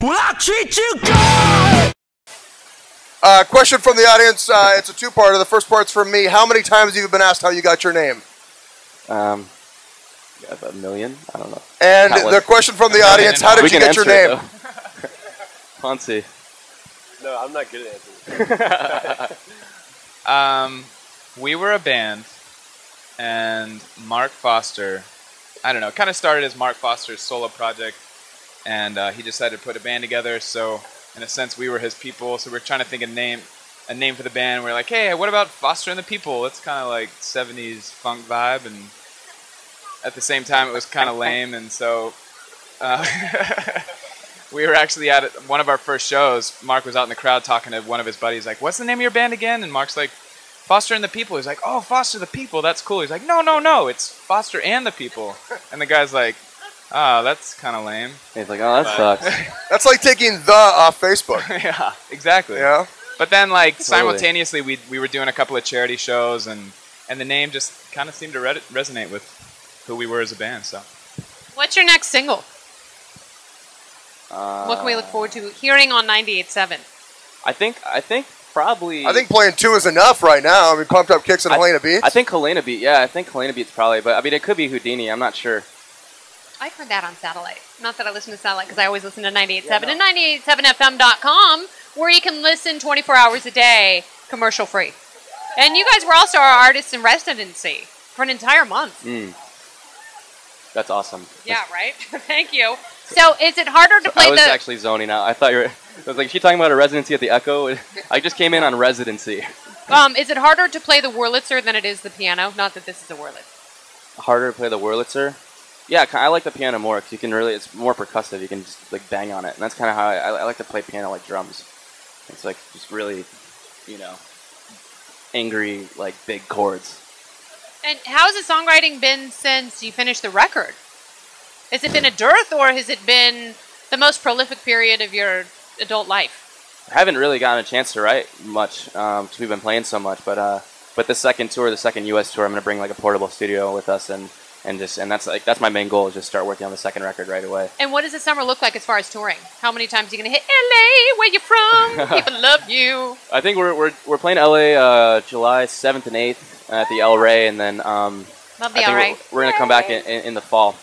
Will I treat you good? Question from the audience. It's a two-parter. The first part's from me. How many times have you been asked how you got your name? A million? I don't know. And the question from the audience, how did you get your name? Ponzi. No, I'm not good at answering. We were a band, and Mark Foster, I don't know, kind of started as Mark Foster's solo project, and he decided to put a band together, so in a sense we were his people, so we were trying to think of a name for the band. We were like, hey, what about Foster and the People? It's kind of like 70s funk vibe, and at the same time it was kind of lame, and so we were actually at one of our first shows. Mark was out in the crowd talking to one of his buddies, like, what's the name of your band again? And Mark's like, Foster and the People. He's like, oh, Foster the People, that's cool. He's like, no, it's Foster and the People. And the guy's like, oh, that's kind of lame. He's like, oh, that sucks. That's like taking the off Facebook. Yeah, exactly. Yeah. But then, like, simultaneously, we were doing a couple of charity shows, and the name just kind of seemed to resonate with who we were as a band. So, what's your next single? What can we look forward to hearing on 98.7? I think probably. I think playing 2 is enough right now. I mean, Pumped Up Kicks and Helena Beats. I think Helena Beat. Yeah, I think Helena Beat's probably. But I mean, it could be Houdini. I'm not sure. I've heard that on satellite. Not that I listen to satellite because I always listen to 98.7 and 98.7fm.com, where you can listen 24 hours a day, commercial free. And you guys were also our artists in residency for an entire month. That's awesome. Yeah, right? Thank you. So is it harder to play I was actually zoning out. I thought you were. I was like, is she talking about a residency at the Echo? I just came in on residency. Is it harder to play the Wurlitzer than it is the piano? Not that this is a Wurlitzer. Harder to play the Wurlitzer? Yeah, I like the piano more because you can really. It's more percussive. You can just like bang on it, and that's kind of how I like to play piano like drums. It's like just really, angry like big chords. And how's the songwriting been since you finished the record? Has it been a dearth, or has it been the most prolific period of your adult life? I haven't really gotten a chance to write much because we've been playing so much. But the second tour, the second U.S. tour, I'm gonna bring like a portable studio with us, and that's my main goal is just start working on the second record right away. And what does the summer look like as far as touring? How many times are you gonna hit LA? Where you from? People love you. I think we're playing LA July 7th and 8th at the El Rey, and then love the El Rey. We're gonna come back in the fall.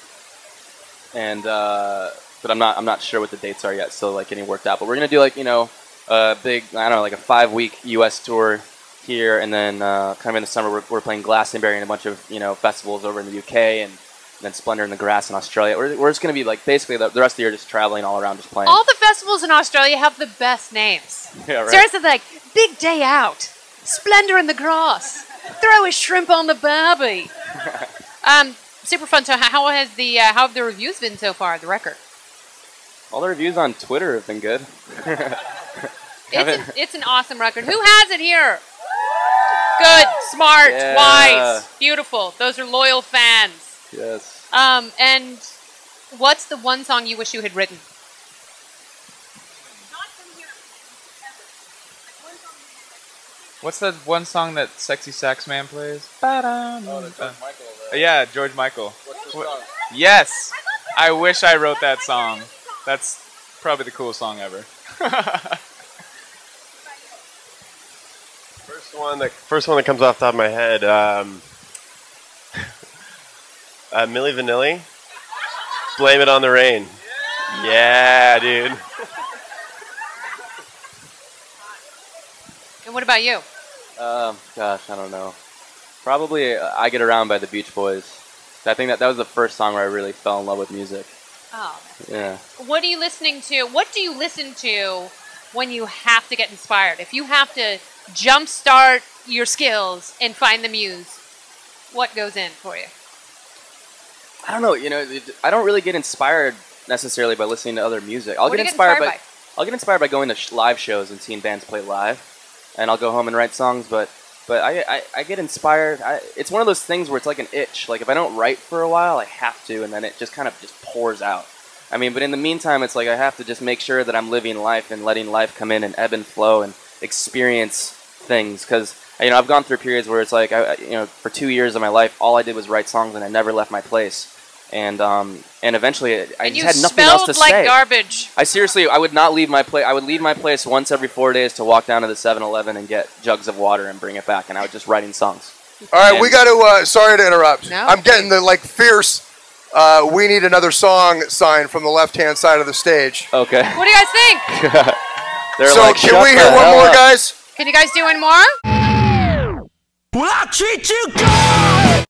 And but I'm not sure what the dates are yet, still like getting worked out. But we're gonna do like a big, I don't know, like a 5-week U.S. tour here, and then kind of in the summer we're playing Glastonbury and a bunch of festivals over in the UK, and then Splendor in the Grass in Australia. We're just gonna be like basically the rest of the year just traveling all around, just playing. All the festivals in Australia have the best names. Yeah, right. Seriously, like Big Day Out, Splendor in the Grass, Throw a Shrimp on the Barbie. Super fun. So how have the reviews been so far, the record? All the reviews on Twitter have been good. It's an awesome record. Who has it here? Good, smart, wise, beautiful. Those are loyal fans. Yes. And what's the one song you wish you had written? What's that one song that Sexy Sax Man plays? George Michael. Yeah, George Michael. What's the song? Yes! I wish I wrote that song. That's probably the coolest song ever. First one that comes off the top of my head, Milli Vanilli, Blame It on the Rain. Yeah, dude. And what about you? Gosh, I don't know. Probably I Get Around by the Beach Boys. I think that was the first song where I really fell in love with music. Oh, yeah. What are you listening to? What do you listen to when you have to get inspired? If you have to jumpstart your skills and find the muse, what goes in for you? I don't know. I don't really get inspired necessarily by listening to other music. I'll get inspired by going to live shows and seeing bands play live, and I'll go home and write songs. But I get inspired. It's one of those things where it's like an itch. Like if I don't write for a while, I have to, and then it just kind of just pours out. I mean, but in the meantime, it's like I have to just make sure that I'm living life and letting life come in and ebb and flow and experience things. Because I've gone through periods where it's like for 2 years of my life, all I did was write songs and I never left my place. and eventually I just had you nothing else to smelled like say. garbage. I seriously, I would not leave my place. I would leave my place once every 4 days to walk down to the 7-Eleven and get jugs of water and bring it back, and I was just writing songs. All right, we got to. Sorry to interrupt. No, I'm getting the fierce. We need another song sign from the left-hand side of the stage. Okay. What do you guys think? They're So like, can we hear one more, guys? Can you guys do one more? Will I treat you good?